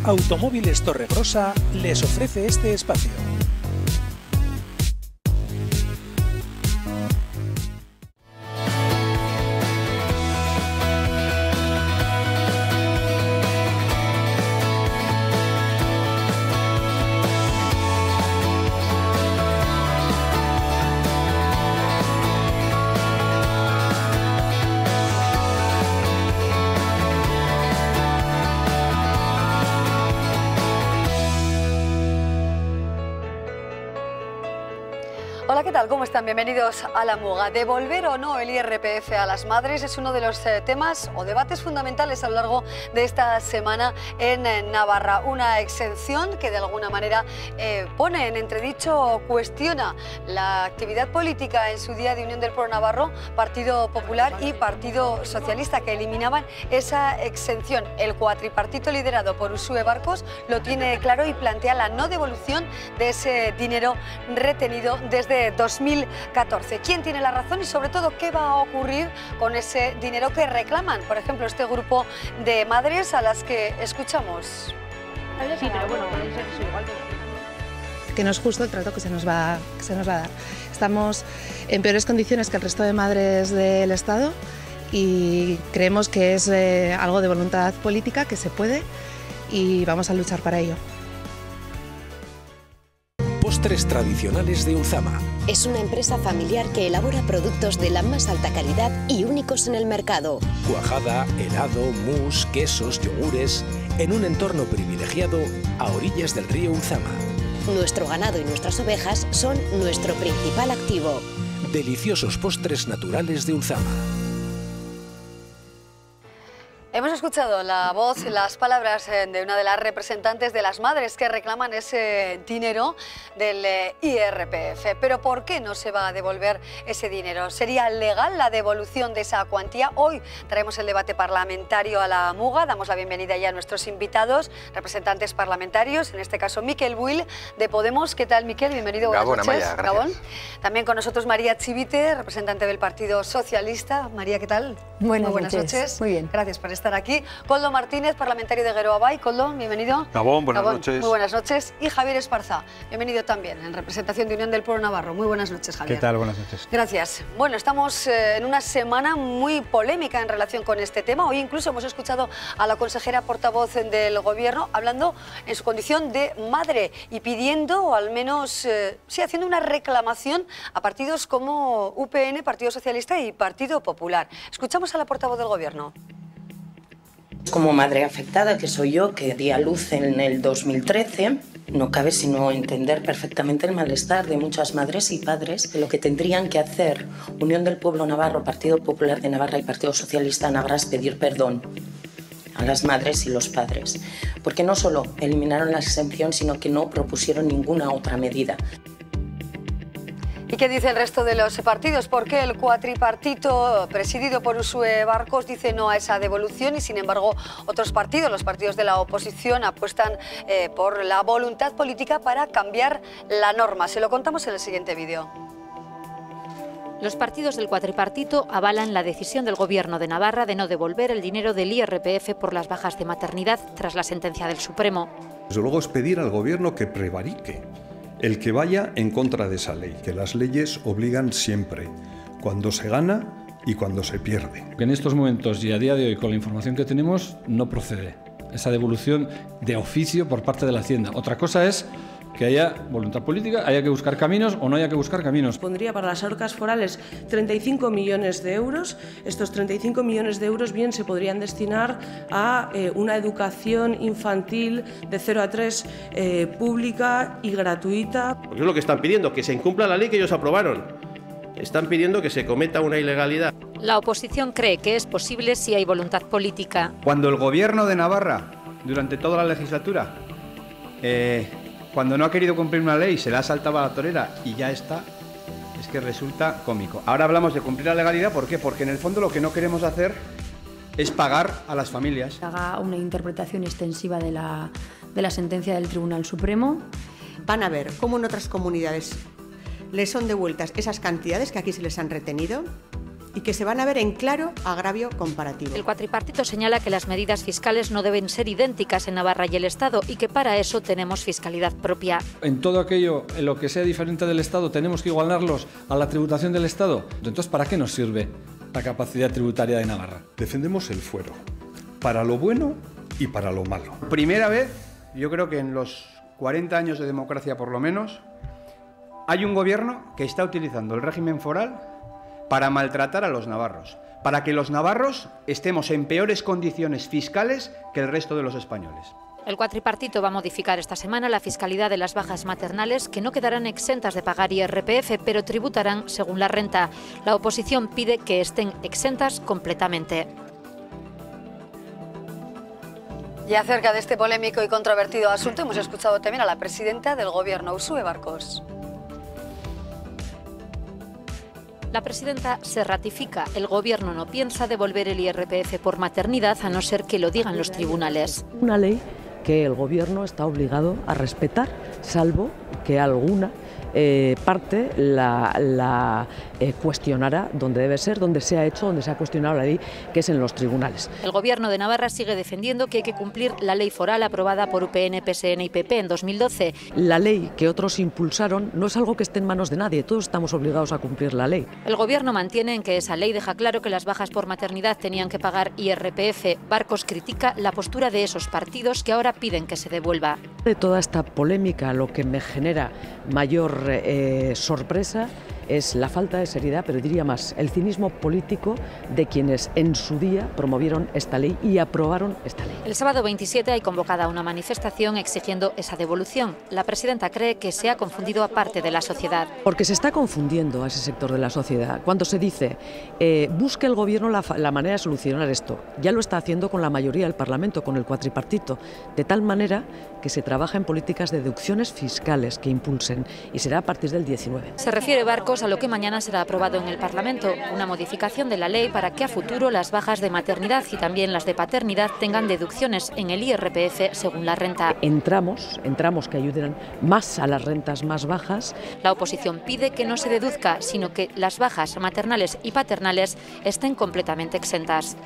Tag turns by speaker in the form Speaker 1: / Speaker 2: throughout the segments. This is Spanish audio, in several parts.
Speaker 1: Automóviles Torregrosa les ofrece este espacio.
Speaker 2: Hola, ¿qué tal? ¿Cómo están? Bienvenidos a La Muga. ¿Devolver o no el IRPF a las madres? Es uno de los temas o debates fundamentales a lo largo de esta semana en Navarra. Una exención que de alguna manera pone en entredicho o cuestiona la actividad política en su día de Unión del Pueblo Navarro, Partido Popular y Partido Socialista, que eliminaban esa exención. El cuatripartito liderado por Uxue Barkos lo tiene claro y plantea la no devolución de ese dinero retenido desde 2014. ¿Quién tiene la razón y sobre todo qué va a ocurrir con ese dinero que reclaman, por ejemplo, este grupo de madres a las que escuchamos?
Speaker 3: Sí, pero bueno,
Speaker 4: que no es justo el trato que se nos va a dar. Estamos en peores condiciones que el resto de madres del Estado y creemos que es algo de voluntad política, que se puede, y vamos a luchar para ello.
Speaker 1: Postres tradicionales de Ulzama.
Speaker 5: Es una empresa familiar que elabora productos de la más alta calidad y únicos en el mercado.
Speaker 1: Cuajada, helado, mousse, quesos, yogures, en un entorno privilegiado a orillas del río Ulzama.
Speaker 5: Nuestro ganado y nuestras ovejas son nuestro principal activo.
Speaker 1: Deliciosos postres naturales de Ulzama.
Speaker 2: Hemos escuchado la voz y las palabras de una de las representantes de las madres que reclaman ese dinero del IRPF. Pero ¿por qué no se va a devolver ese dinero? ¿Sería legal la devolución de esa cuantía? Hoy traemos el debate parlamentario a la Muga. Damos la bienvenida ya a nuestros invitados, representantes parlamentarios, en este caso Miquel Buil de Podemos. ¿Qué tal, Miquel? Bienvenido. Buenas noches.
Speaker 6: Amaya,
Speaker 2: Gabón. También con nosotros María Chivite, representante del Partido Socialista. María, ¿qué tal? Muy buenas noches.
Speaker 3: Muy bien.
Speaker 2: Gracias por estar aquí. Coldo Martínez, parlamentario de Geroa Bai. Coldo, bienvenido.
Speaker 6: Gabón, buenas noches.
Speaker 2: Muy buenas noches. Y Javier Esparza, bienvenido también, en representación de Unión del Pueblo Navarro. Muy buenas noches, Javier.
Speaker 6: ¿Qué tal? Buenas noches.
Speaker 2: Gracias. Bueno, estamos en una semana muy polémica en relación con este tema. Hoy incluso hemos escuchado a la consejera portavoz del Gobierno hablando en su condición de madre y pidiendo, o al menos, sí, haciendo una reclamación a partidos como UPN, Partido Socialista y Partido Popular. Escuchamos a la portavoz del Gobierno.
Speaker 7: Como madre afectada, que soy yo, que di a luz en el 2013, no cabe sino entender perfectamente el malestar de muchas madres y padres de lo que tendrían que hacer Unión del Pueblo Navarro, Partido Popular de Navarra y Partido Socialista de Navarra es pedir perdón a las madres y los padres, porque no solo eliminaron la exención, sino que no propusieron ninguna otra medida.
Speaker 2: ¿Y qué dice el resto de los partidos? ¿Por qué el cuatripartito presidido por Uxue Barkos dice no a esa devolución y sin embargo otros partidos, los partidos de la oposición, apuestan por la voluntad política para cambiar la norma? Se lo contamos en el siguiente vídeo.
Speaker 3: Los partidos del cuatripartito avalan la decisión del Gobierno de Navarra de no devolver el dinero del IRPF por las bajas de maternidad tras la sentencia del Supremo.
Speaker 8: Desde luego es pedir al Gobierno que prevarique, el que vaya en contra de esa ley, que las leyes obligan siempre, cuando se gana y cuando se pierde.
Speaker 9: En estos momentos y a día de hoy, con la información que tenemos, no procede esa devolución de oficio por parte de la Hacienda. Otra cosa es que haya voluntad política, haya que buscar caminos o no haya que buscar caminos.
Speaker 10: Pondría para las arcas forales 35 millones de euros. Estos 35 millones de euros bien se podrían destinar a una educación infantil de 0 a 3 pública y gratuita.
Speaker 11: Porque es lo que están pidiendo, que se incumpla la ley que ellos aprobaron. Están pidiendo que se cometa una ilegalidad.
Speaker 3: La oposición cree que es posible si hay voluntad política.
Speaker 12: Cuando el Gobierno de Navarra, durante toda la legislatura, cuando no ha querido cumplir una ley, se la ha saltado a la torera y ya está, es que resulta cómico. Ahora hablamos de cumplir la legalidad, ¿por qué? Porque en el fondo lo que no queremos hacer es pagar a las familias.
Speaker 13: Haga una interpretación extensiva de la sentencia del Tribunal Supremo.
Speaker 14: Van a ver cómo en otras comunidades les son devueltas esas cantidades que aquí se les han retenido
Speaker 6: y que se van a ver en claro agravio comparativo.
Speaker 3: El cuatripartito señala que las medidas fiscales no deben ser idénticas en Navarra y el Estado y que para eso tenemos fiscalidad propia.
Speaker 9: En todo aquello, en lo que sea diferente del Estado, tenemos que igualarlos a la tributación del Estado. Entonces, ¿para qué nos sirve la capacidad tributaria de Navarra?
Speaker 8: Defendemos el fuero, para lo bueno y para lo malo.
Speaker 12: Primera vez, yo creo que en los 40 años de democracia por lo menos, hay un gobierno que está utilizando el régimen foral para maltratar a los navarros, para que los navarros estemos en peores condiciones fiscales que el resto de los españoles.
Speaker 3: El cuatripartito va a modificar esta semana la fiscalidad de las bajas maternales, que no quedarán exentas de pagar IRPF, pero tributarán según la renta. La oposición pide que estén exentas completamente.
Speaker 2: Y acerca de este polémico y controvertido asunto hemos escuchado también a la presidenta del Gobierno, Uxue Barkos.
Speaker 3: La presidenta se ratifica. El Gobierno no piensa devolver el IRPF por maternidad a no ser que lo digan los tribunales.
Speaker 14: Una ley que el Gobierno está obligado a respetar, salvo que alguna parte la cuestionará donde debe ser, donde se ha hecho, donde se ha cuestionado la ley, que es en los tribunales.
Speaker 3: El Gobierno de Navarra sigue defendiendo que hay que cumplir la ley foral aprobada por UPN, PSN y PP en 2012.
Speaker 14: La ley que otros impulsaron no es algo que esté en manos de nadie, todos estamos obligados a cumplir la ley.
Speaker 3: El Gobierno mantiene en que esa ley deja claro que las bajas por maternidad tenían que pagar IRPF. Barkos critica la postura de esos partidos que ahora piden que se devuelva.
Speaker 14: De toda esta polémica, lo que me genera mayor sorpresa es la falta de seriedad, pero diría más, el cinismo político de quienes en su día promovieron esta ley y aprobaron esta ley.
Speaker 3: El sábado 27 hay convocada una manifestación exigiendo esa devolución. La presidenta cree que se ha confundido a parte de la sociedad.
Speaker 14: Porque se está confundiendo a ese sector de la sociedad. Cuando se dice, busque el Gobierno la manera de solucionar esto, ya lo está haciendo con la mayoría del Parlamento, con el cuatripartito, de tal manera que se trabaja en políticas de deducciones fiscales que impulsen, y será a partir del 19.
Speaker 3: Se refiere Barkos a lo que mañana será aprobado en el Parlamento, una modificación de la ley para que a futuro las bajas de maternidad y también las de paternidad tengan deducciones en el IRPF según la renta.
Speaker 14: Entramos que ayuden más a las rentas más bajas.
Speaker 3: La oposición pide que no se deduzca, sino que las bajas maternales y paternales estén completamente exentas.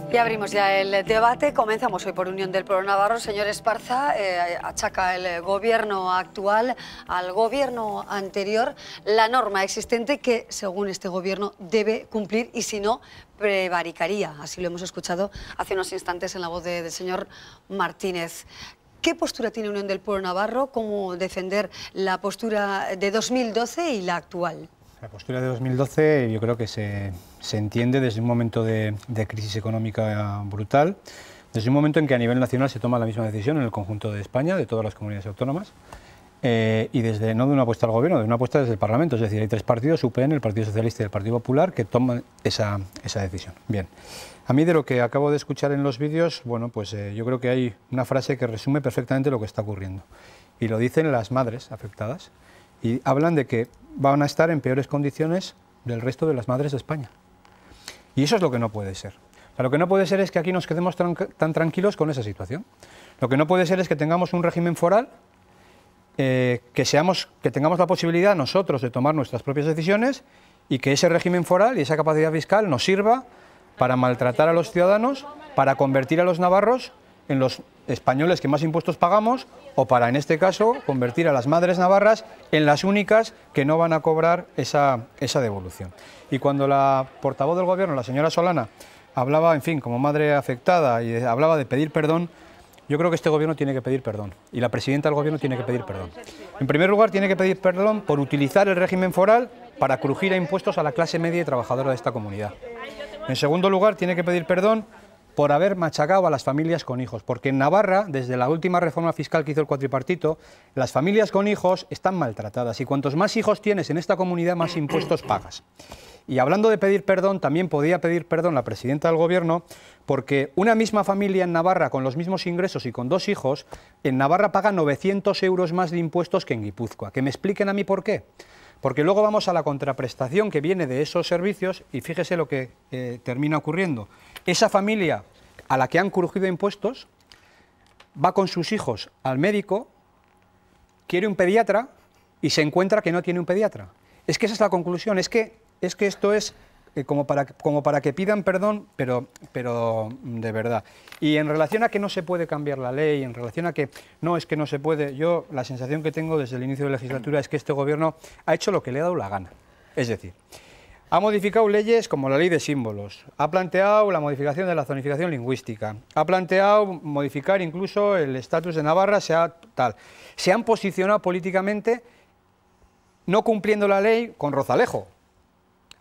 Speaker 2: Y abrimos ya el debate. Comenzamos hoy por Unión del Pueblo Navarro. Señor Esparza, achaca el gobierno actual al gobierno anterior la norma existente que, según este gobierno, debe cumplir y si no, prevaricaría. Así lo hemos escuchado hace unos instantes en la voz del señor Martínez. ¿Qué postura tiene Unión del Pueblo Navarro? ¿Cómo defender la postura de 2012 y la actual?
Speaker 15: La postura de 2012 yo creo que se entiende desde un momento de crisis económica brutal, desde un momento en que a nivel nacional se toma la misma decisión en el conjunto de España, de todas las comunidades autónomas, y desde no de una apuesta al gobierno, de una apuesta desde el Parlamento, es decir, hay tres partidos, UPN, el Partido Socialista y el Partido Popular, que toman esa decisión. Bien, a mí de lo que acabo de escuchar en los vídeos, bueno, pues yo creo que hay una frase que resume perfectamente lo que está ocurriendo, y lo dicen las madres afectadas, y hablan de que van a estar en peores condiciones del resto de las madres de España. Y eso es lo que no puede ser. O sea, lo que no puede ser es que aquí nos quedemos tan tranquilos con esa situación. Lo que no puede ser es que tengamos un régimen foral, que tengamos la posibilidad nosotros de tomar nuestras propias decisiones y que ese régimen foral y esa capacidad fiscal nos sirva para maltratar a los ciudadanos, para convertir a los navarros en los españoles que más impuestos pagamos, o para, en este caso, convertir a las madres navarras en las únicas que no van a cobrar esa devolución. Y cuando la portavoz del Gobierno, la señora Solana, hablaba, en fin, como madre afectada y hablaba de pedir perdón, yo creo que este Gobierno tiene que pedir perdón y la presidenta del Gobierno tiene que pedir perdón. En primer lugar, tiene que pedir perdón por utilizar el régimen foral para crujir a impuestos a la clase media y trabajadora de esta comunidad. En segundo lugar, tiene que pedir perdón por haber machacado a las familias con hijos, porque en Navarra, desde la última reforma fiscal que hizo el cuatripartito, las familias con hijos están maltratadas y cuantos más hijos tienes en esta comunidad, más impuestos pagas. Y hablando de pedir perdón, también podía pedir perdón la presidenta del Gobierno, porque una misma familia en Navarra con los mismos ingresos y con 2 hijos, en Navarra paga 900 euros más de impuestos que en Guipúzcoa. Que me expliquen a mí por qué. Porque luego vamos a la contraprestación que viene de esos servicios y fíjese lo que termina ocurriendo. Esa familia a la que han crujido impuestos va con sus hijos al médico, quiere un pediatra y se encuentra que no tiene un pediatra. Es que esa es la conclusión, es que es que esto es como para que pidan perdón, pero de verdad. Y en relación a que no se puede cambiar la ley, en relación a que no se puede, yo la sensación que tengo desde el inicio de la legislatura es que este gobierno ha hecho lo que le ha dado la gana. Es decir, ha modificado leyes como la ley de símbolos, ha planteado la modificación de la zonificación lingüística, ha planteado modificar incluso el estatus de Navarra, sea tal. Se han posicionado políticamente no cumpliendo la ley con Rozalejo.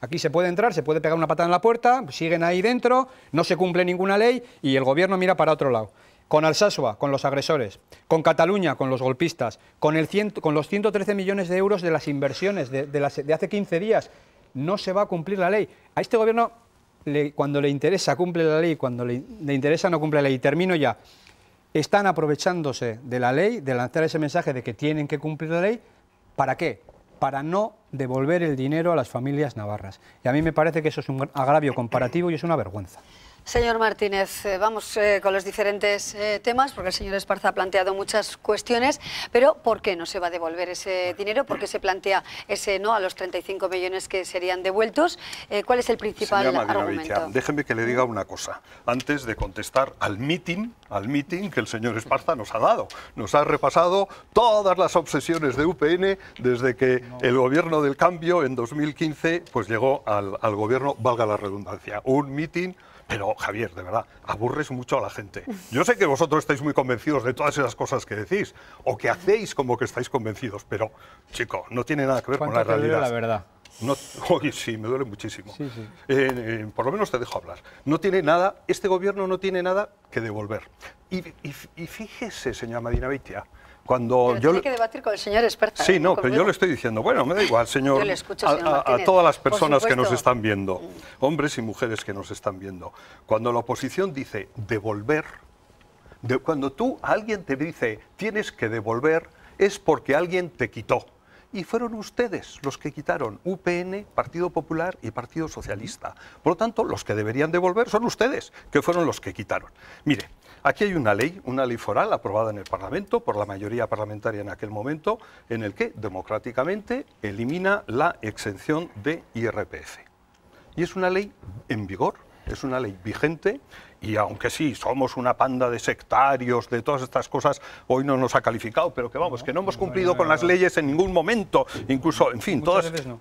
Speaker 15: Aquí se puede entrar, se puede pegar una patada en la puerta, siguen ahí dentro, no se cumple ninguna ley y el gobierno mira para otro lado. Con Alsasua, con los agresores, con Cataluña, con los golpistas, con los 113 millones de euros de las inversiones de hace 15 días, no se va a cumplir la ley. A este gobierno, cuando le interesa, cumple la ley, cuando le interesa, no cumple la ley. Y termino ya. Están aprovechándose de la ley, de lanzar ese mensaje de que tienen que cumplir la ley. ¿Para qué? Para no devolver el dinero a las familias navarras. Y a mí me parece que eso es un agravio comparativo y es una vergüenza.
Speaker 2: Señor Martínez, vamos con los diferentes temas, porque el señor Esparza ha planteado muchas cuestiones, pero ¿por qué no se va a devolver ese dinero? ¿Por qué se plantea ese no a los 35 millones que serían devueltos? ¿Cuál es el principal argumento?
Speaker 8: Déjeme que le diga una cosa, antes de contestar al meeting que el señor Esparza nos ha dado. Nos ha repasado todas las obsesiones de UPN desde que el gobierno del cambio en 2015 pues llegó al gobierno, valga la redundancia, un meeting. Pero, Javier, de verdad, aburres mucho a la gente. Yo sé que vosotros estáis muy convencidos de todas esas cosas que decís, o que hacéis como que estáis convencidos, pero, chico, no tiene nada que ver con la realidad.
Speaker 15: La verdad?
Speaker 8: No, hoy sí, me duele muchísimo.
Speaker 15: Sí, sí.
Speaker 8: Por lo menos te dejo hablar. No tiene nada, este gobierno no tiene nada que devolver. Y fíjese, señora Medina Beitia, cuando
Speaker 2: pero tiene que debatir con el señor Esparza.
Speaker 8: Sí, no, pero yo le estoy diciendo, bueno, me da igual, señor, a todas las personas que nos están viendo, hombres y mujeres que nos están viendo. Cuando la oposición dice devolver, cuando a alguien te dice tienes que devolver, es porque alguien te quitó. Y fueron ustedes los que quitaron, UPN, Partido Popular y Partido Socialista. Por lo tanto, los que deberían devolver son ustedes, que fueron los que quitaron. Mire, aquí hay una ley foral aprobada en el Parlamento por la mayoría parlamentaria en aquel momento, en el que democráticamente elimina la exención de IRPF. Y es una ley en vigor, es una ley vigente, y aunque sí, somos una panda de sectarios, de todas estas cosas, hoy no nos ha calificado, pero que vamos, que no hemos cumplido con las leyes en ningún momento, incluso, en fin, todas...
Speaker 15: veces no.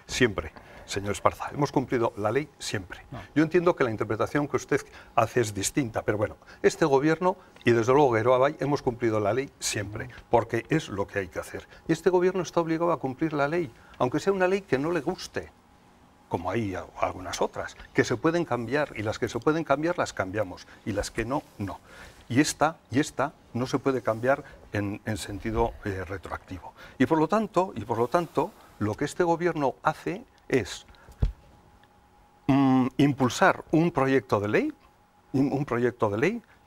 Speaker 8: Siempre. Señor Esparza, hemos cumplido la ley siempre. No. Yo entiendo que la interpretación que usted hace es distinta, pero bueno, este gobierno y desde luego Geroa hemos cumplido la ley siempre, porque es lo que hay que hacer. Y este gobierno está obligado a cumplir la ley, aunque sea una ley que no le guste, como hay algunas otras, que se pueden cambiar, y las que se pueden cambiar las cambiamos, y las que no, no. Y esta no se puede cambiar en sentido retroactivo. Y por lo tanto, lo que este gobierno hace es impulsar un proyecto de ley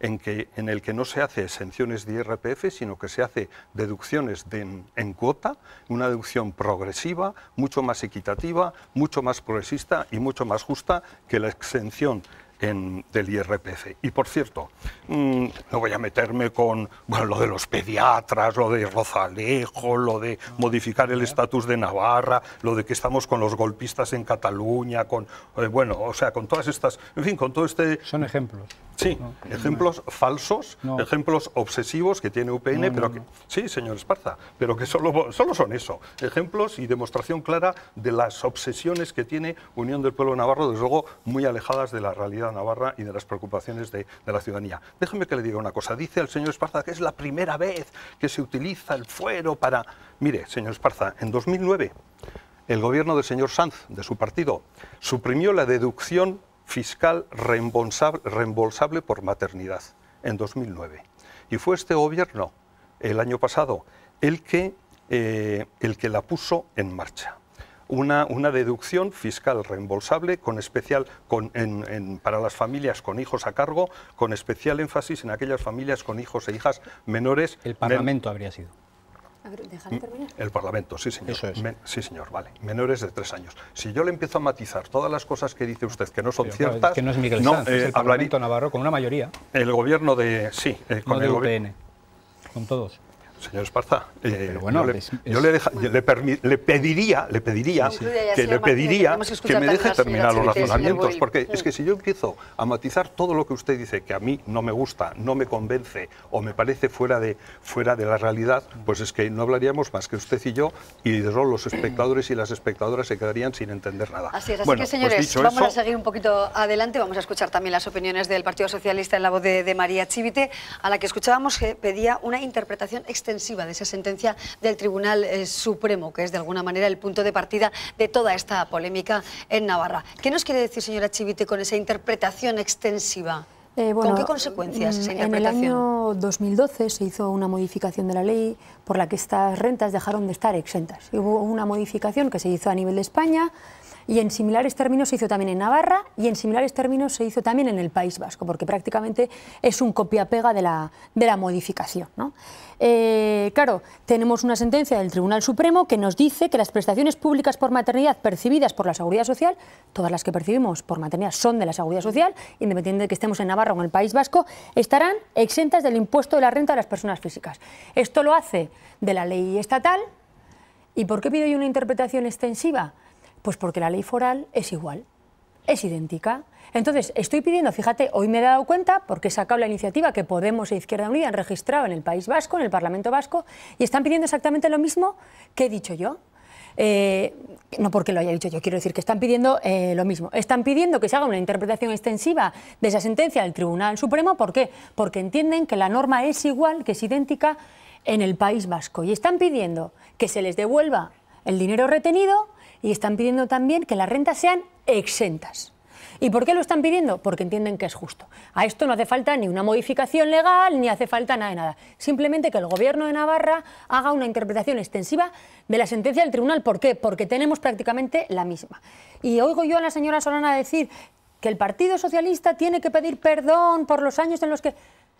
Speaker 8: en el que no se hace exenciones de IRPF, sino que se hace deducciones en cuota, una deducción progresiva, mucho más equitativa, mucho más progresista y mucho más justa que la exención del IRPF. Y por cierto, no voy a meterme con lo de los pediatras, lo de Rozalejo, lo de modificar el estatus de Navarra, lo de que estamos con los golpistas en Cataluña, con todas estas, en fin, con todo este...
Speaker 15: Son ejemplos.
Speaker 8: Sí, ejemplos falsos, ejemplos obsesivos que tiene UPN, pero que... Sí, señor Esparza, pero que solo son eso, ejemplos y demostración clara de las obsesiones que tiene Unión del Pueblo Navarro, desde luego muy alejadas de la realidad navarra y de las preocupaciones de la ciudadanía. Déjeme que le diga una cosa, dice el señor Esparza que es la primera vez que se utiliza el fuero para... Mire, señor Esparza, en 2009 el gobierno del señor Sanz, de su partido, suprimió la deducción fiscal reembolsable por maternidad en 2009. Y fue este gobierno, el año pasado, el que la puso en marcha. Una deducción fiscal reembolsable para las familias con hijos a cargo, con especial énfasis en aquellas familias con hijos e hijas menores.
Speaker 15: El Parlamento habría sido.
Speaker 2: Déjame terminar.
Speaker 8: El Parlamento, sí señor.
Speaker 15: Eso es.
Speaker 8: Sí señor, vale. Menores de 3 años. Si yo le empiezo a matizar todas las cosas que dice usted que no son ciertas...
Speaker 15: Claro, es que no es Miguel Sanz, es el Parlamento navarro con una mayoría.
Speaker 8: El gobierno de... Sí,
Speaker 15: con el UPN, con todos.
Speaker 8: Señor Esparza,
Speaker 15: bueno,
Speaker 8: yo le pediría que me deje terminar los razonamientos, porque es que si yo empiezo a matizar todo lo que usted dice que a mí no me gusta, no me convence o me parece fuera de la realidad, pues es que no hablaríamos más que usted y yo, y desde luego los espectadores y las espectadoras se quedarían sin entender nada.
Speaker 2: Así es, así que señores, vamos a seguir un poquito adelante, vamos a escuchar también las opiniones del Partido Socialista en la voz de María Chivite, a la que escuchábamos que pedía una interpretación extensiva de esa sentencia del Tribunal Supremo, que es de alguna manera el punto de partida de toda esta polémica en Navarra. ¿Qué nos quiere decir, señora Chivite, con esa interpretación extensiva? ¿Con qué consecuencias esa interpretación?
Speaker 13: En el año 2012 se hizo una modificación de la ley por la que estas rentas dejaron de estar exentas. Hubo una modificación que se hizo a nivel de España, y en similares términos se hizo también en Navarra, y en similares términos se hizo también en el País Vasco, porque prácticamente es un copia-pega de la modificación, ¿no? Claro, tenemos una sentencia del Tribunal Supremo que nos dice que las prestaciones públicas por maternidad percibidas por la Seguridad Social, todas las que percibimos por maternidad son de la Seguridad Social, independientemente de que estemos en Navarra o en el País Vasco, estarán exentas del impuesto de la renta de las personas físicas. Esto lo hace de la ley estatal. ¿Y por qué pido yo una interpretación extensiva? Pues porque la ley foral es igual, es idéntica. Entonces, estoy pidiendo, fíjate, hoy me he dado cuenta, porque he sacado la iniciativa que Podemos e Izquierda Unida han registrado en el País Vasco, en el Parlamento Vasco, y están pidiendo exactamente lo mismo que he dicho yo. No porque lo haya dicho yo, quiero decir que están pidiendo lo mismo. Están pidiendo que se haga una interpretación extensiva de esa sentencia del Tribunal Supremo. ¿Por qué? Porque entienden que la norma es igual, que es idéntica en el País Vasco. Y están pidiendo que se les devuelva el dinero retenido, y están pidiendo también que las rentas sean exentas. ¿Y por qué lo están pidiendo? Porque entienden que es justo. A esto no hace falta ni una modificación legal, ni hace falta nada de nada. Simplemente que el Gobierno de Navarra haga una interpretación extensiva de la sentencia del tribunal. ¿Por qué? Porque tenemos prácticamente la misma. Y oigo yo a la señora Solana decir que el Partido Socialista tiene que pedir perdón por los años en los que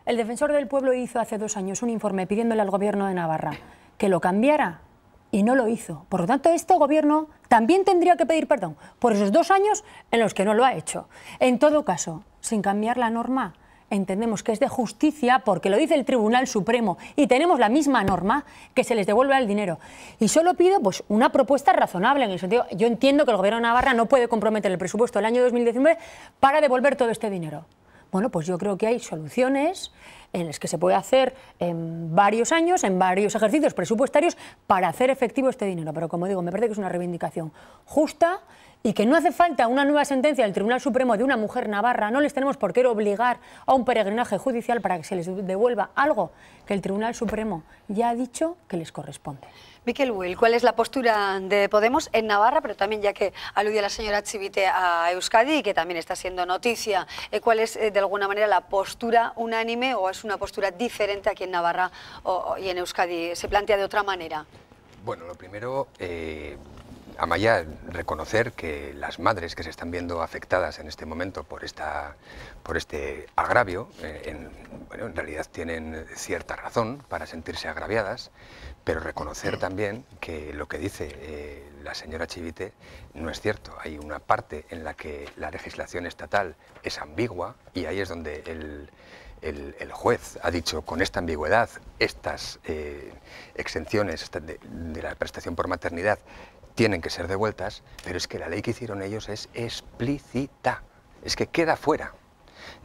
Speaker 13: el Defensor del Pueblo hizo hace 2 años un informe pidiéndole al Gobierno de Navarra que lo cambiara. Y no lo hizo. Por lo tanto, este Gobierno también tendría que pedir perdón por esos 2 años en los que no lo ha hecho. En todo caso, sin cambiar la norma, entendemos que es de justicia, porque lo dice el Tribunal Supremo, y tenemos la misma norma, que se les devuelva el dinero. Y solo pido pues, una propuesta razonable, en el sentido, yo entiendo que el Gobierno de Navarra no puede comprometer el presupuesto del año 2019 para devolver todo este dinero. Bueno, pues yo creo que hay soluciones en las que se puede hacer en varios años, en varios ejercicios presupuestarios, para hacer efectivo este dinero. Pero como digo, me parece que es una reivindicación justa y que no hace falta una nueva sentencia del Tribunal Supremo de una mujer navarra. No les tenemos por qué obligar a un peregrinaje judicial para que se les devuelva algo que el Tribunal Supremo ya ha dicho que les corresponde.
Speaker 2: Miquel Buil, ¿cuál es la postura de Podemos en Navarra, pero también, ya que aludía la señora Chivite a Euskadi y que también está siendo noticia, cuál es de alguna manera la postura unánime o es una postura diferente aquí en Navarra y en Euskadi? ¿Se plantea de otra manera?
Speaker 16: Bueno, lo primero, Amaia, reconocer que las madres que se están viendo afectadas en este momento por este agravio, en realidad tienen cierta razón para sentirse agraviadas, pero reconocer también que lo que dice la señora Chivite no es cierto. Hay una parte en la que la legislación estatal es ambigua y ahí es donde el juez ha dicho con esta ambigüedad estas exenciones de la prestación por maternidad tienen que ser devueltas, pero es que la ley que hicieron ellos es explícita, es que queda fuera.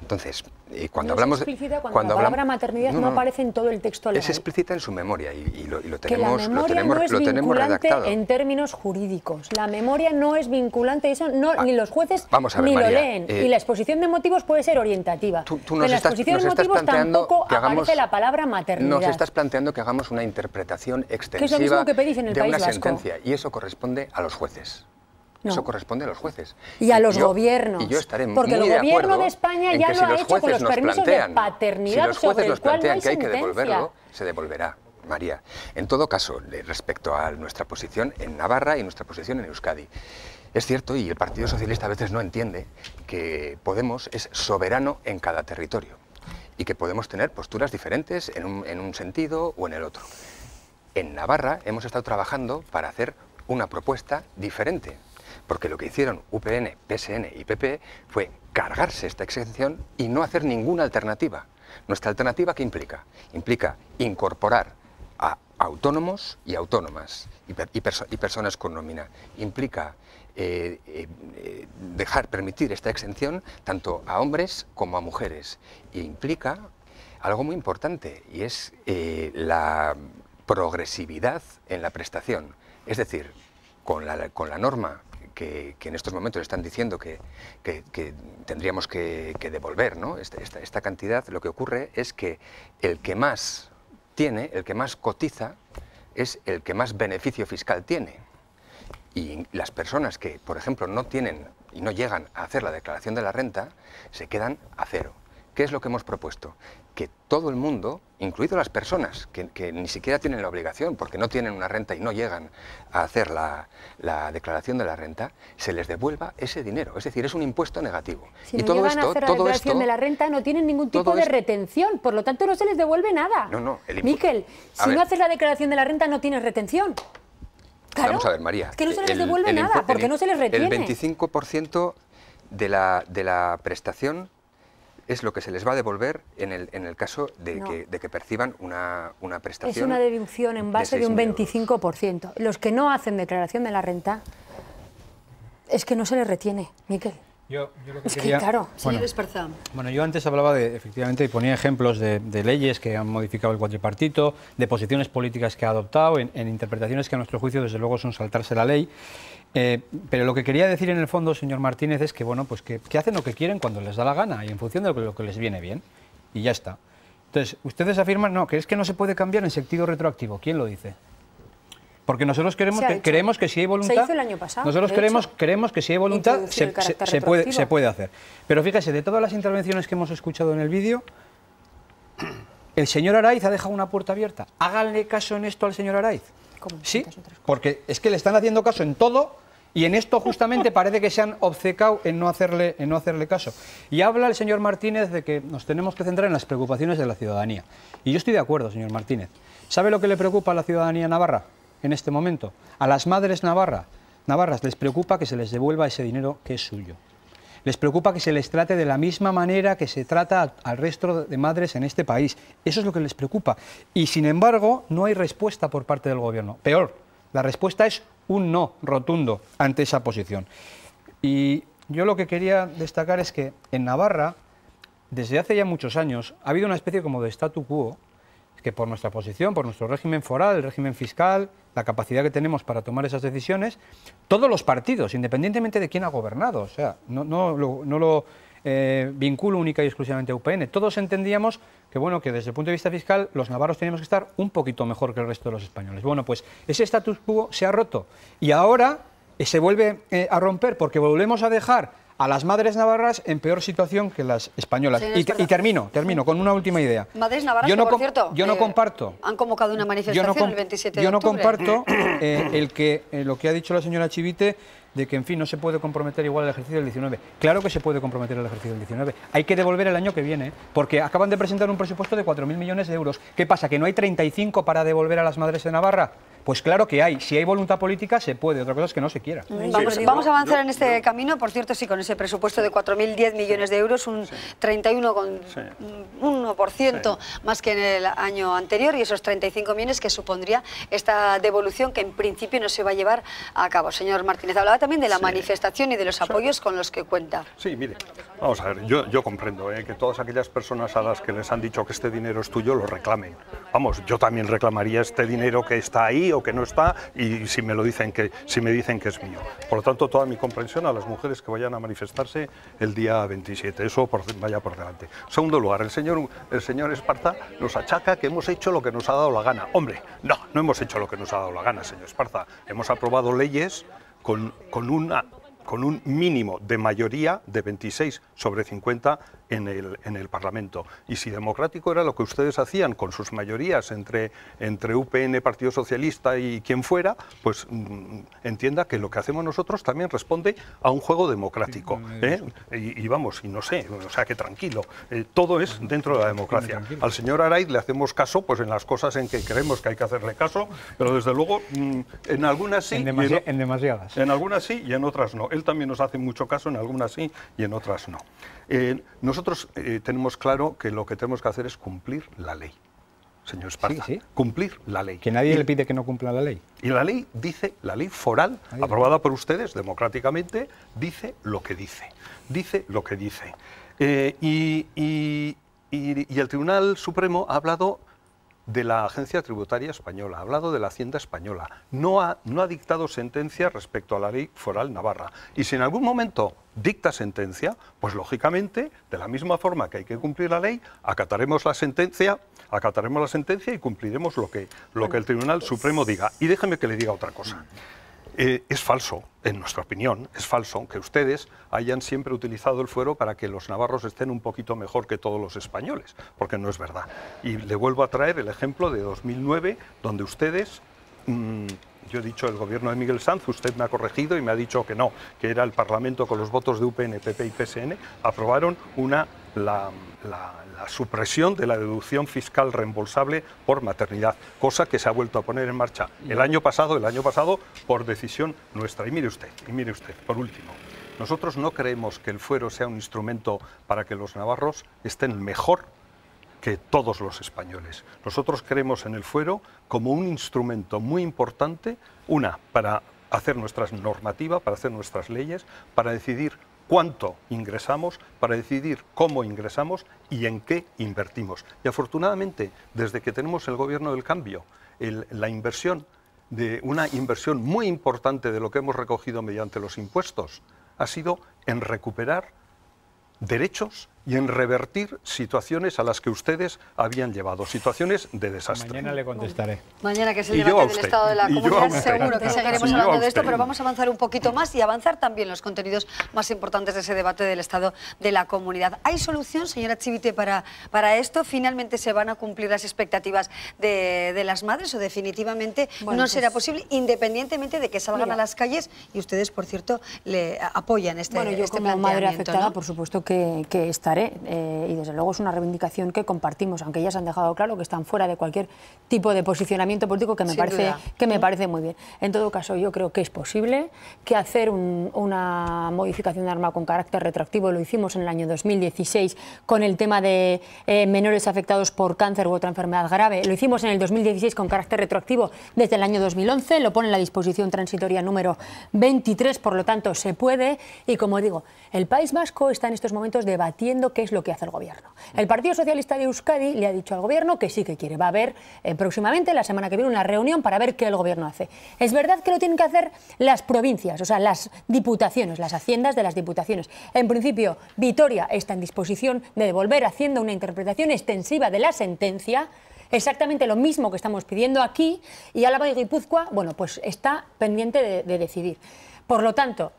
Speaker 16: Entonces, cuando hablamos de...
Speaker 13: Cuando la palabra maternidad no aparece en todo el texto legal.
Speaker 16: Es explícita en su memoria y lo tenemos,
Speaker 13: que la memoria no es vinculante en términos jurídicos. La memoria no es vinculante, eso no, ni los jueces ni lo leen. Y la exposición de motivos puede ser orientativa. En la exposición de motivos tampoco aparece la palabra maternidad.
Speaker 16: Nos estás planteando que hagamos una interpretación extensiva
Speaker 13: que es lo mismo que pedís en el
Speaker 16: de
Speaker 13: País
Speaker 16: una
Speaker 13: Vasco.
Speaker 16: Sentencia, y eso corresponde a los jueces.
Speaker 13: No.
Speaker 16: Eso corresponde a los jueces.
Speaker 13: Y a los gobiernos.
Speaker 16: Y yo estaré
Speaker 13: porque
Speaker 16: muy
Speaker 13: el gobierno
Speaker 16: de acuerdo
Speaker 13: de España
Speaker 16: en
Speaker 13: ya
Speaker 16: que
Speaker 13: lo
Speaker 16: si
Speaker 13: ha
Speaker 16: los
Speaker 13: hecho con los permisos de paternidad,
Speaker 16: si los jueces nos plantean
Speaker 13: que
Speaker 16: hay que devolverlo, se devolverá, María. En todo caso, respecto a nuestra posición en Navarra y nuestra posición en Euskadi, es cierto, y el Partido Socialista a veces no entiende, que Podemos es soberano en cada territorio y que podemos tener posturas diferentes en un sentido o en el otro. En Navarra hemos estado trabajando para hacer una propuesta diferente, porque lo que hicieron UPN, PSN y PP fue cargarse esta exención y no hacer ninguna alternativa. Nuestra alternativa, ¿qué implica? Implica incorporar a autónomos y autónomas y personas con nómina. Implica permitir esta exención tanto a hombres como a mujeres. E implica algo muy importante, y es la progresividad en la prestación. Es decir, con la norma que en estos momentos están diciendo que tendríamos que devolver, ¿no? esta cantidad, lo que ocurre es que el que más tiene, el que más cotiza, es el que más beneficio fiscal tiene. Y las personas que, por ejemplo, no tienen y no llegan a hacer la declaración de la renta, se quedan a cero. ¿Qué es lo que hemos propuesto? Que todo el mundo, incluido las personas que ni siquiera tienen la obligación porque no tienen una renta y no llegan a hacer la declaración de la renta, se les devuelva ese dinero. Es decir, es un impuesto negativo.
Speaker 13: Si no llegan a hacer la declaración de la renta, no tienen ningún tipo de retención, por lo tanto no se les devuelve nada. Miquel, si no haces la declaración de la renta no tienes retención. Claro,
Speaker 16: vamos a ver, María.
Speaker 13: Es que no se les devuelve nada, porque no se les retiene.
Speaker 16: El 25% de la prestación es lo que se les va a devolver en el caso de que perciban una prestación.
Speaker 13: Es una deducción en base de un 25%. Los que no hacen declaración de la renta, es que no se les retiene, Miquel.
Speaker 15: Yo lo que
Speaker 13: es que, claro.
Speaker 2: Señor Esparza.
Speaker 15: Bueno, yo antes hablaba efectivamente, y ponía ejemplos de leyes que han modificado el cuatripartito, de posiciones políticas que ha adoptado, en interpretaciones que a nuestro juicio, desde luego, son saltarse la ley. Pero lo que quería decir en el fondo, señor Martínez, es que, bueno, pues que hacen lo que quieren cuando les da la gana y en función de lo que les viene bien. Y ya está. Entonces, ustedes afirman, no, que es que no se puede cambiar en sentido retroactivo. ¿Quién lo dice? Porque nosotros creemos que si hay voluntad...
Speaker 13: Se hizo el año pasado.
Speaker 15: Nosotros creemos que si hay voluntad se puede hacer. Pero fíjese, de todas las intervenciones que hemos escuchado en el vídeo, el señor Araiz ha dejado una puerta abierta. Háganle caso en esto al señor Araiz. Sí, porque es que le están haciendo caso en todo y en esto justamente parece que se han obcecado en no hacerle caso. Y habla el señor Martínez de que nos tenemos que centrar en las preocupaciones de la ciudadanía. Y yo estoy de acuerdo, señor Martínez. ¿Sabe lo que le preocupa a la ciudadanía navarra en este momento? A las madres navarras les preocupa que se les devuelva ese dinero que es suyo. Les preocupa que se les trate de la misma manera que se trata al resto de madres en este país. Eso es lo que les preocupa. Y, sin embargo, no hay respuesta por parte del Gobierno. Peor, la respuesta es un no rotundo ante esa posición. Y yo lo que quería destacar es que en Navarra, desde hace ya muchos años, ha habido una especie como de statu quo, que por nuestra posición, por nuestro régimen foral, el régimen fiscal, la capacidad que tenemos para tomar esas decisiones, todos los partidos, independientemente de quién ha gobernado, o sea, no lo vinculo única y exclusivamente a UPN, todos entendíamos que, bueno, que desde el punto de vista fiscal los navarros teníamos que estar un poquito mejor que el resto de los españoles. Bueno, pues ese status quo se ha roto y ahora se vuelve a romper porque volvemos a dejar a las madres navarras en peor situación que las españolas. Y termino con una última idea.
Speaker 2: Madres navarras, por cierto,
Speaker 15: yo no comparto.
Speaker 2: Han convocado una manifestación el 27 de octubre.
Speaker 15: Yo no comparto lo que ha dicho la señora Chivite, de que, en fin, no se puede comprometer igual el ejercicio del 19. Claro que se puede comprometer el ejercicio del 19. Hay que devolver el año que viene, porque acaban de presentar un presupuesto de 4.000 millones de euros. ¿Qué pasa, que no hay 35 para devolver a las madres de Navarra? Pues claro que hay. Si hay voluntad política, se puede. Otra cosa es que no se quiera.
Speaker 2: Vamos a avanzar en este camino. Por cierto, sí, con ese presupuesto de 4.010 millones de euros, un 31,1% más que en el año anterior, y esos 35 millones que supondría esta devolución que en principio no se va a llevar a cabo. Señor Martínez, hablaba también de la manifestación y de los apoyos con los que cuenta.
Speaker 8: Sí, mire, vamos a ver, yo comprendo que todas aquellas personas a las que les han dicho que este dinero es tuyo lo reclamen. Vamos, yo también reclamaría este dinero que está ahí o que no está, y si me dicen que es mío. Por lo tanto, toda mi comprensión a las mujeres que vayan a manifestarse el día 27, eso vaya por delante. En segundo lugar, el señor Esparza nos achaca que hemos hecho lo que nos ha dado la gana. Hombre, no hemos hecho lo que nos ha dado la gana, señor Esparza. Hemos aprobado leyes con un mínimo de mayoría de 26 sobre 50 en el Parlamento. Y si democrático era lo que ustedes hacían con sus mayorías entre UPN, Partido Socialista y quien fuera, pues entienda que lo que hacemos nosotros también responde a un juego democrático. Y vamos, y no sé, o sea que tranquilo, todo es dentro de la democracia. Al señor Araiz le hacemos caso pues en las cosas en que creemos que hay que hacerle caso, pero desde luego en algunas sí,
Speaker 15: en demasiadas.
Speaker 8: En algunas sí y en otras no. Él también nos hace mucho caso, en algunas sí y en otras no. Nosotros tenemos claro que lo que tenemos que hacer es cumplir la ley. señor Esparza, cumplir la ley.
Speaker 15: Que nadie le pide que no cumpla la ley.
Speaker 8: Y la ley dice, la ley foral, aprobada por ustedes democráticamente, dice lo que dice. Dice lo que dice. Y el Tribunal Supremo ha hablado de la Agencia Tributaria Española, ha hablado de la Hacienda Española, no ha dictado sentencia respecto a la ley foral navarra. Y si en algún momento dicta sentencia, pues lógicamente, de la misma forma que hay que cumplir la ley, acataremos la sentencia y cumpliremos lo que el Tribunal Supremo diga. Y déjeme que le diga otra cosa. Es falso, en nuestra opinión, es falso que ustedes hayan siempre utilizado el fuero para que los navarros estén un poquito mejor que todos los españoles, porque no es verdad. Y le vuelvo a traer el ejemplo de 2009, donde ustedes, yo he dicho el gobierno de Miguel Sanz, usted me ha corregido y me ha dicho que no, que era el Parlamento con los votos de UPN, PP y PSN, aprobaron la supresión de la deducción fiscal reembolsable por maternidad, cosa que se ha vuelto a poner en marcha el año pasado por decisión nuestra. Y mire usted, por último, nosotros no creemos que el fuero sea un instrumento para que los navarros estén mejor que todos los españoles. Nosotros creemos en el fuero como un instrumento muy importante, para hacer nuestra normativa, para hacer nuestras leyes, para decidir cuánto ingresamos, para decidir cómo ingresamos y en qué invertimos. Y afortunadamente, desde que tenemos el gobierno del cambio, una inversión muy importante de lo que hemos recogido mediante los impuestos ha sido en recuperar derechos y en revertir situaciones a las que ustedes habían llevado, situaciones de desastre.
Speaker 15: Mañana le contestaré.
Speaker 2: Mañana, que es el debate del Estado de la Comunidad, seguro que seguiremos hablando de esto, pero vamos a avanzar un poquito más y avanzar también los contenidos más importantes de ese debate del Estado de la Comunidad. ¿Hay solución, señora Chivite, para esto? ¿Finalmente se van a cumplir las expectativas de las madres o definitivamente no será posible, independientemente de que salgan a las calles? Y ustedes, por cierto, le apoyan este planteamiento.
Speaker 13: Bueno, yo como madre afectada,
Speaker 2: ¿no?
Speaker 13: por supuesto que estaré. Y desde luego es una reivindicación que compartimos, aunque ellas han dejado claro que están fuera de cualquier tipo de posicionamiento político, que me parece muy bien. En todo caso, yo creo que es posible, que hacer una modificación de norma con carácter retroactivo lo hicimos en el año 2016 con el tema de menores afectados por cáncer u otra enfermedad grave, lo hicimos en el 2016 con carácter retroactivo desde el año 2011, lo pone en la disposición transitoria número 23, por lo tanto se puede. Y como digo, el País Vasco está en estos momentos debatiendo qué es lo que hace el Gobierno. El Partido Socialista de Euskadi le ha dicho al Gobierno que sí que quiere. Va a haber próximamente, la semana que viene, una reunión para ver qué el Gobierno hace. Es verdad que lo tienen que hacer las provincias, o sea, las diputaciones, las haciendas de las diputaciones. En principio, Vitoria está en disposición de devolver, haciendo una interpretación extensiva de la sentencia, exactamente lo mismo que estamos pidiendo aquí, y Álava y Guipúzcoa, bueno, pues está pendiente de decidir. Por lo tanto,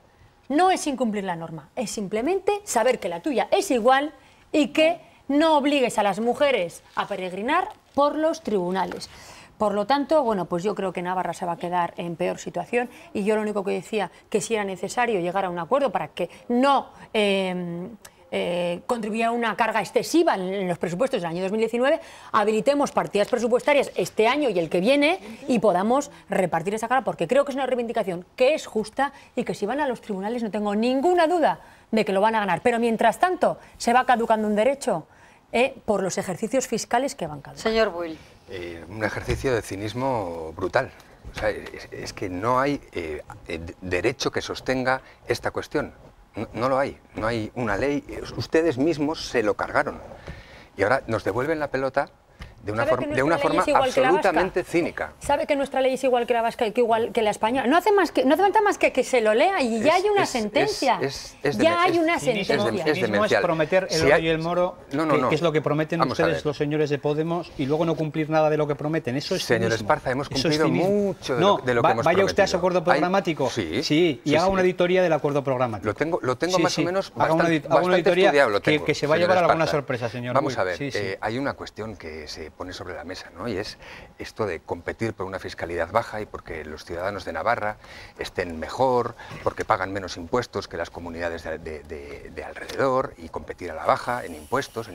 Speaker 13: no es incumplir la norma, es simplemente saber que la tuya es igual y que no obligues a las mujeres a peregrinar por los tribunales. Por lo tanto, bueno, pues yo creo que Navarra se va a quedar en peor situación, y yo lo único que decía, que si era necesario llegar a un acuerdo para que no contribuya a una carga excesiva en los presupuestos del año 2019, habilitemos partidas presupuestarias este año y el que viene y podamos repartir esa carga, porque creo que es una reivindicación que es justa y que si van a los tribunales no tengo ninguna duda de que lo van a ganar. Pero mientras tanto se va caducando un derecho por los ejercicios fiscales que van caducando.
Speaker 2: Señor Buil.
Speaker 16: Un ejercicio de cinismo brutal. O sea, es que no hay derecho que sostenga esta cuestión. No lo hay, no hay una ley, ustedes mismos se lo cargaron y ahora nos devuelven la pelota de una forma absolutamente cínica.
Speaker 13: ¿Sabe que nuestra ley es igual que la vasca y que igual que la española? No hace falta más que se lo lea y ya hay una sentencia. Ya hay una sentencia.
Speaker 15: Cinismo es prometer el oro y el moro, que es lo que prometen ustedes, los señores de Podemos, y luego no cumplir nada de lo que prometen. Eso es cinismo.
Speaker 16: Señor Esparza, hemos cumplido mucho de lo que hemos prometido.
Speaker 15: Vaya usted a su acuerdo programático. Sí, y haga una auditoría del acuerdo programático.
Speaker 16: Lo tengo más o menos
Speaker 15: bastante estudiado. Que se va a llevar alguna sorpresa, señor.
Speaker 16: Vamos a ver, hay una cuestión que se pone sobre la mesa, ¿no? Y es esto de competir por una fiscalidad baja y porque los ciudadanos de Navarra estén mejor, porque pagan menos impuestos que las comunidades de alrededor, y competir a la baja en impuestos,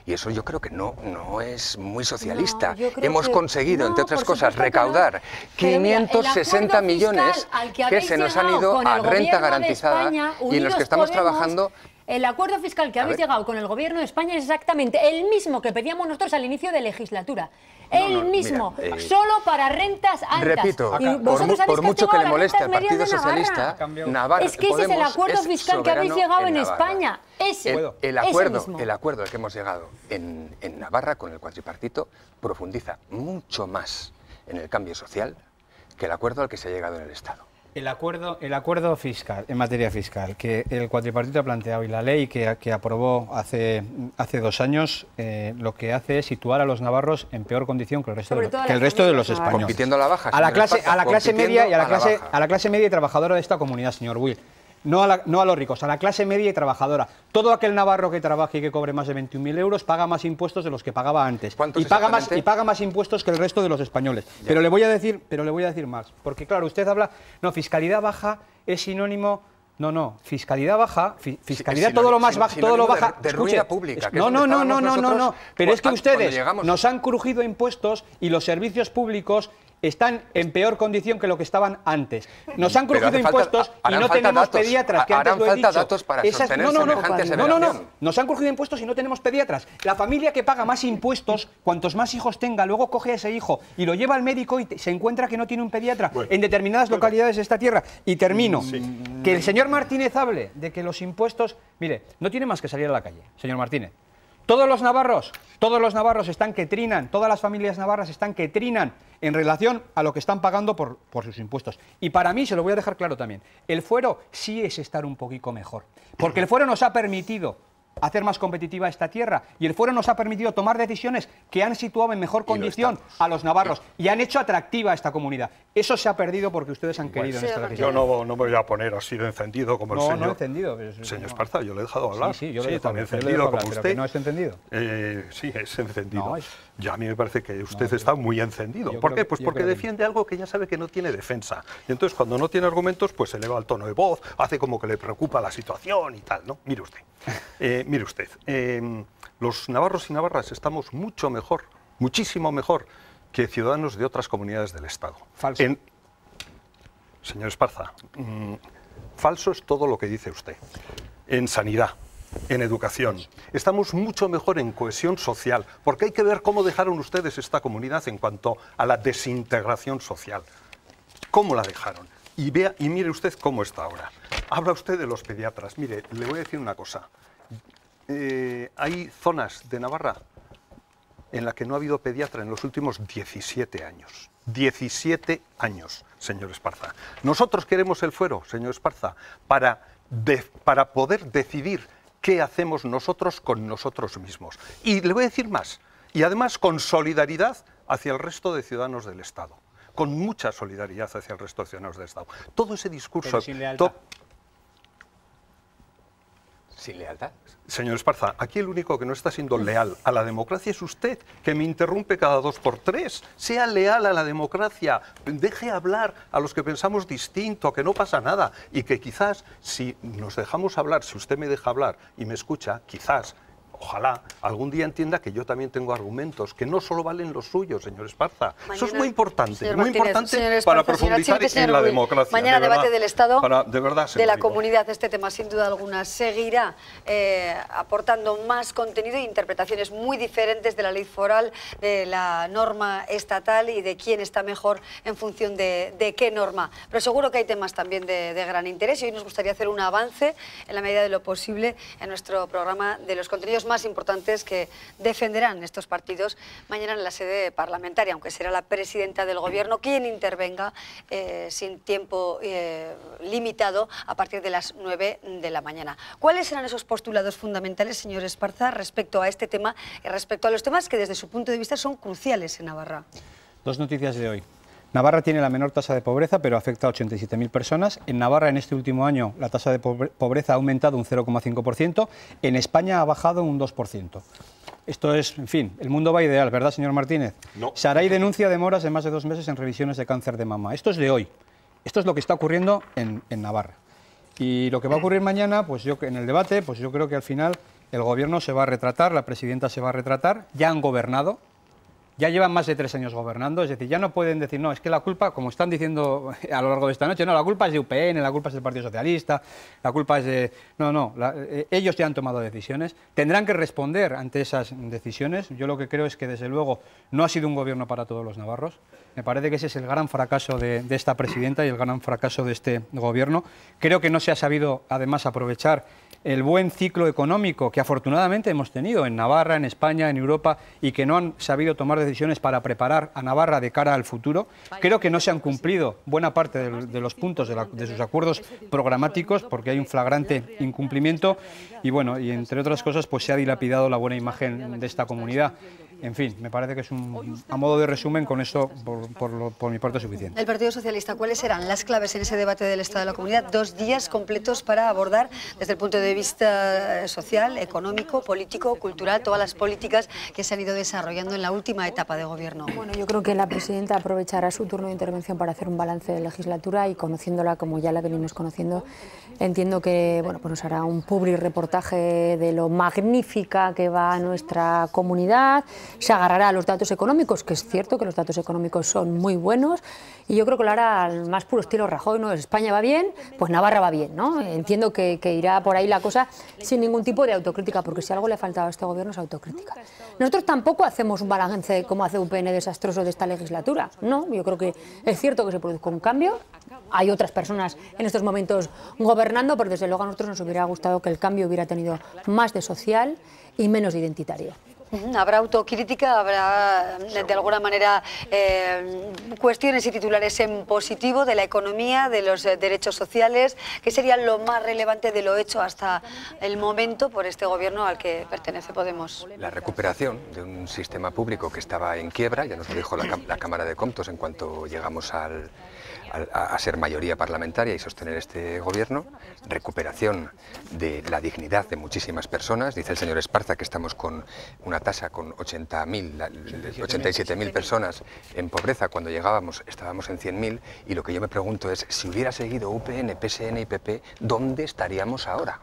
Speaker 16: y eso yo creo que no es muy socialista. Hemos conseguido, entre otras cosas, recaudar 560 millones que se nos han ido a renta garantizada y en los que estamos trabajando
Speaker 13: El acuerdo fiscal que habéis llegado con el Gobierno de España es exactamente el mismo que pedíamos nosotros al inicio de legislatura. El mismo, solo para rentas altas.
Speaker 16: Repito, por mucho que le moleste al Partido Socialista, Navarra,
Speaker 13: es que ese es el acuerdo fiscal que habéis llegado en España.
Speaker 16: El acuerdo al que hemos llegado en Navarra con el cuatripartito profundiza mucho más en el cambio social que el acuerdo al que se ha llegado en el Estado.
Speaker 15: El acuerdo fiscal, en materia fiscal, que el cuatripartito ha planteado y la ley que aprobó hace 2 años, lo que hace es situar a los navarros en peor condición que el resto de los españoles.
Speaker 16: Compitiendo a la baja.
Speaker 15: A la clase media y a la clase media y trabajadora de esta comunidad, señor Will. No a los ricos, a la clase media y trabajadora. Todo aquel navarro que trabaje y que cobre más de 21.000 euros paga más impuestos de los que pagaba antes. Y paga más impuestos que el resto de los españoles. Pero le voy a decir más. Porque claro, usted habla, no, fiscalidad baja es sinónimo. No, fiscalidad baja, fiscalidad todo lo más bajo, todo lo baja.
Speaker 16: De ruina pública.
Speaker 15: No. Pero es que ustedes nos han crujido impuestos y los servicios públicos están en peor condición que lo que estaban antes. Nos han crujido impuestos y no tenemos pediatras, que antes lo he dicho.
Speaker 16: Datos para sostener semejante aseveración.
Speaker 15: Nos han crujido impuestos y no tenemos pediatras. La familia que paga más impuestos, cuantos más hijos tenga, luego coge a ese hijo y lo lleva al médico y se encuentra que no tiene un pediatra en determinadas localidades de esta tierra. Y termino. Que el señor Martínez hable de que los impuestos... Mire, no tiene más que salir a la calle, señor Martínez. Todos los navarros están que trinan, todas las familias navarras están que trinan en relación a lo que están pagando por sus impuestos. Y para mí, se lo voy a dejar claro también, el fuero sí es estar un poquito mejor, porque el fuero nos ha permitido hacer más competitiva esta tierra y el fuero nos ha permitido tomar decisiones que han situado en mejor condición a los navarros y han hecho atractiva a esta comunidad. Eso se ha perdido porque ustedes han querido en esta decisión.
Speaker 8: Yo no me voy a poner así de encendido como el señor.
Speaker 15: No, encendido.
Speaker 8: Señor Esparza, yo le he dejado hablar.
Speaker 15: Sí, yo le he dejado
Speaker 8: también encendido como usted.
Speaker 15: ¿No es encendido?
Speaker 8: Sí, es encendido. Ya a mí me parece que usted está muy encendido. ¿Por qué? Pues porque defiende algo que ya sabe que no tiene defensa. Y entonces cuando no tiene argumentos, pues eleva el tono de voz, hace como que le preocupa la situación y tal, ¿no? Mire usted. Los navarros y navarras estamos mucho mejor, muchísimo mejor que ciudadanos de otras comunidades del Estado.
Speaker 15: Falso.
Speaker 8: Señor Esparza, falso es todo lo que dice usted. En sanidad, en educación, estamos mucho mejor en cohesión social, porque hay que ver cómo dejaron ustedes esta comunidad en cuanto a la desintegración social. ¿Cómo la dejaron? Y mire usted cómo está ahora. Habla usted de los pediatras. Mire, le voy a decir una cosa. Hay zonas de Navarra en las que no ha habido pediatra en los últimos 17 años. 17 años, señor Esparza. Nosotros queremos el fuero, señor Esparza, para poder decidir qué hacemos nosotros con nosotros mismos. Y le voy a decir más, y además con solidaridad hacia el resto de ciudadanos del Estado. Con mucha solidaridad hacia el resto de ciudadanos del Estado. Todo ese discurso...
Speaker 15: Pero sin lealtad.
Speaker 16: ¿Sin lealtad?
Speaker 8: Señor Esparza, aquí el único que no está siendo leal a la democracia es usted, que me interrumpe cada 2 por 3. Sea leal a la democracia, deje hablar a los que pensamos distinto, que no pasa nada. Y que quizás, si nos dejamos hablar, si usted me deja hablar y me escucha, quizás... Ojalá algún día entienda que yo también tengo argumentos, que no solo valen los suyos, señor Esparza. Eso es muy importante
Speaker 2: Esparza,
Speaker 8: para profundizar en la democracia.
Speaker 2: Mañana debate del Estado,
Speaker 8: de
Speaker 2: la comunidad. Este tema, sin duda alguna, seguirá aportando más contenido e interpretaciones muy diferentes de la ley foral, de la norma estatal y de quién está mejor en función de qué norma. Pero seguro que hay temas también de gran interés y hoy nos gustaría hacer un avance en la medida de lo posible en nuestro programa de los contenidos más importantes que defenderán estos partidos mañana en la sede parlamentaria, aunque será la presidenta del Gobierno quien intervenga sin tiempo limitado a partir de las 9 de la mañana. ¿Cuáles serán esos postulados fundamentales, señor Esparza, respecto a este tema y respecto a los temas que desde su punto de vista son cruciales en Navarra?
Speaker 15: 2 noticias de hoy. Navarra tiene la menor tasa de pobreza, pero afecta a 87.000 personas. En Navarra, en este último año, la tasa de pobreza ha aumentado un 0,5%. En España ha bajado un 2%. Esto es, en fin, el mundo va ideal, ¿verdad, señor Martínez?
Speaker 8: No.
Speaker 15: Saray denuncia demoras de más de 2 meses en revisiones de cáncer de mama. Esto es de hoy. Esto es lo que está ocurriendo en Navarra. Y lo que va a ocurrir mañana, pues en el debate, pues yo creo que al final el Gobierno se va a retratar, la presidenta se va a retratar. Ya han gobernado ya llevan más de 3 años gobernando, es decir, ya no pueden decir, no, es que la culpa, como están diciendo a lo largo de esta noche, no, la culpa es de UPN, la culpa es del Partido Socialista, la culpa es de... No, ellos ya han tomado decisiones, tendrán que responder ante esas decisiones. Yo lo que creo es que, desde luego, no ha sido un gobierno para todos los navarros. Me parece que ese es el gran fracaso de esta presidenta y el gran fracaso de este gobierno. Creo que no se ha sabido, además, aprovechar el buen ciclo económico que afortunadamente hemos tenido en Navarra, en España, en Europa, y que no han sabido tomar decisiones para preparar a Navarra de cara al futuro. Creo que no se han cumplido buena parte de los puntos de sus acuerdos programáticos, porque hay un flagrante incumplimiento y, bueno, y entre otras cosas, pues se ha dilapidado la buena imagen de esta comunidad. En fin, me parece que es a modo de resumen, con esto por mi parte suficiente.
Speaker 2: El Partido Socialista, ¿cuáles serán las claves en ese debate del Estado de la Comunidad? 2 días completos para abordar desde el punto de vista social, económico, político, cultural, todas las políticas que se han ido desarrollando en la última etapa de gobierno.
Speaker 13: Bueno, yo creo que la presidenta aprovechará su turno de intervención para hacer un balance de legislatura y, conociéndola como ya la venimos conociendo, entiendo que bueno, pues nos hará un publi-reportaje de lo magnífica que va nuestra comunidad. Se agarrará a los datos económicos, que es cierto que los datos económicos son muy buenos, y yo creo que lo hará al más puro estilo Rajoy, ¿no? España va bien, pues Navarra va bien, ¿no? Entiendo que irá por ahí la cosa sin ningún tipo de autocrítica, porque si algo le ha faltado a este gobierno es autocrítica. Nosotros tampoco hacemos un balance como hace UPN desastroso de esta legislatura, no, yo creo que es cierto que se produzca un cambio, hay otras personas en estos momentos gobernando, pero desde luego a nosotros nos hubiera gustado que el cambio hubiera tenido más de social y menos de identitario.
Speaker 2: Habrá autocrítica, habrá de alguna manera cuestiones y titulares en positivo de la economía, de los derechos sociales, que sería lo más relevante de lo hecho hasta el momento por este gobierno al que pertenece Podemos.
Speaker 16: La recuperación de un sistema público que estaba en quiebra, ya nos lo dijo la Cámara de Comptos en cuanto llegamos a ser mayoría parlamentaria y sostener este gobierno, recuperación de la dignidad de muchísimas personas. Dice el señor Esparza que estamos con una tasa con 87.000 personas en pobreza, cuando llegábamos estábamos en 100.000, y lo que yo me pregunto es, si hubiera seguido UPN, PSN y PP, ¿dónde estaríamos ahora?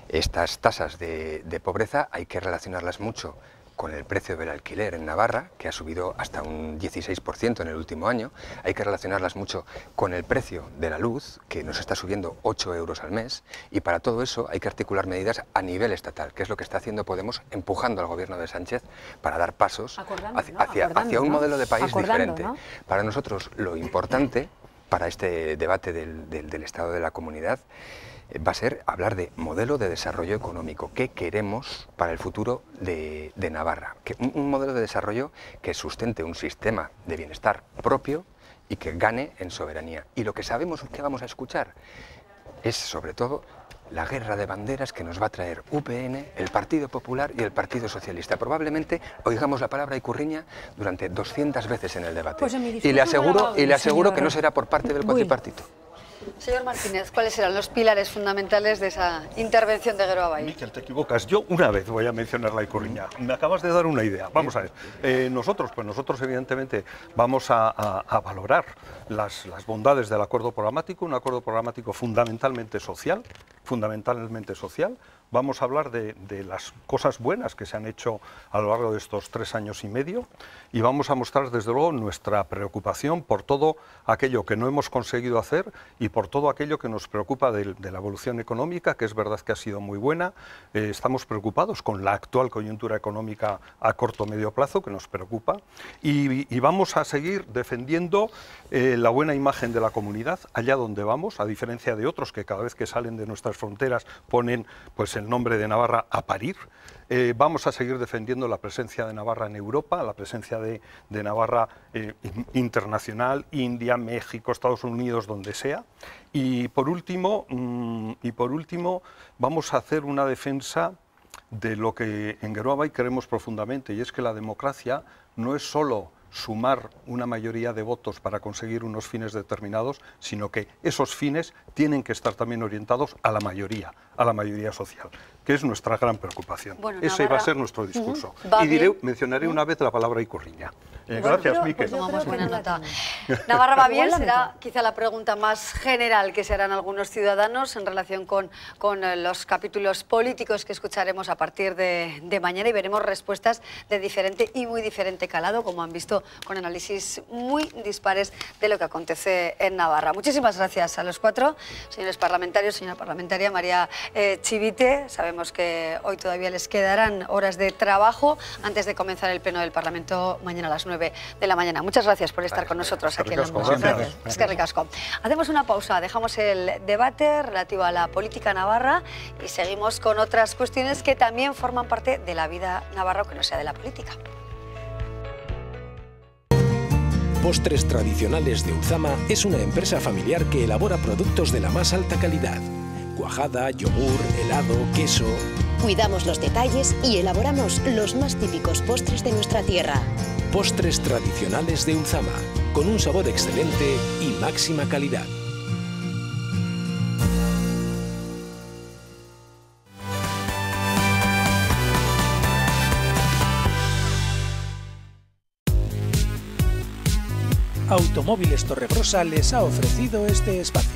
Speaker 16: Estas tasas de pobreza hay que relacionarlas mucho con el precio del alquiler en Navarra, que ha subido hasta un 16% en el último año. Hay que relacionarlas mucho con el precio de la luz, que nos está subiendo 8 euros al mes, y para todo eso hay que articular medidas a nivel estatal, que es lo que está haciendo Podemos, empujando al gobierno de Sánchez para dar pasos hacia un modelo de país diferente. ¿No? Para nosotros lo importante, para este debate del Estado de la Comunidad, va a ser hablar de modelo de desarrollo económico. ¿Qué queremos para el futuro de Navarra? Un modelo de desarrollo que sustente un sistema de bienestar propio y que gane en soberanía. Y lo que sabemos que vamos a escuchar es, sobre todo, la guerra de banderas que nos va a traer UPN, el Partido Popular y el Partido Socialista. Probablemente oigamos la palabra Ikurriña durante 200 veces en el debate. Pues y le aseguro que no será por parte del cuatripartito.
Speaker 2: Señor Martínez, ¿cuáles serán los pilares fundamentales de esa intervención de Geroa Bai?
Speaker 8: Miquel, te equivocas. Yo una vez voy a mencionar la Ikurriña. Me acabas de dar una idea. Vamos a ver. Nosotros evidentemente vamos a valorar las bondades del acuerdo programático, un acuerdo programático fundamentalmente social. Vamos a hablar de las cosas buenas que se han hecho a lo largo de estos 3 años y medio, y vamos a mostrar desde luego nuestra preocupación por todo aquello que no hemos conseguido hacer y por todo aquello que nos preocupa de la evolución económica, que es verdad que ha sido muy buena. Estamos preocupados con la actual coyuntura económica a corto o medio plazo, que nos preocupa, y vamos a seguir defendiendo la buena imagen de la comunidad allá donde vamos, a diferencia de otros que cada vez que salen de nuestras fronteras ponen pues el nombre de Navarra a parir. Vamos a seguir defendiendo la presencia de Navarra en Europa, la presencia de Navarra internacional, India, México, Estados Unidos, donde sea. Y por último, vamos a hacer una defensa de lo que en Geroa Bai queremos profundamente, y es que la democracia no es solo sumar una mayoría de votos para conseguir unos fines determinados, sino que esos fines tienen que estar también orientados a la mayoría social, que es nuestra gran preocupación. Bueno, ese va a ser nuestro discurso. Y mencionaré una vez la palabra Ikurriña. Gracias, Miquel.
Speaker 2: Tomamos buena nota. Navarra va bien, será quizá la pregunta más general que se harán algunos ciudadanos en relación con los capítulos políticos que escucharemos a partir de mañana, y veremos respuestas de diferente y muy diferente calado, como han visto, con análisis muy dispares de lo que acontece en Navarra. Muchísimas gracias a los cuatro, señores parlamentarios, señora parlamentaria María Chivite. Sabemos que hoy todavía les quedarán horas de trabajo antes de comenzar el pleno del Parlamento mañana a las 9 de la mañana. Muchas gracias por estar con nosotros aquí en la Muga. Gracias. Es que ricasco. Hacemos una pausa, dejamos el debate relativo a la política navarra y seguimos con otras cuestiones que también forman parte de la vida navarra, que no sea de la política.
Speaker 1: Postres Tradicionales de Ulzama es una empresa familiar que elabora productos de la más alta calidad. Cuajada, yogur, helado, queso.
Speaker 5: Cuidamos los detalles y elaboramos los más típicos postres de nuestra tierra.
Speaker 1: Postres Tradicionales de Ulzama, con un sabor excelente y máxima calidad.
Speaker 17: Automóviles Torregrosa les ha ofrecido este espacio.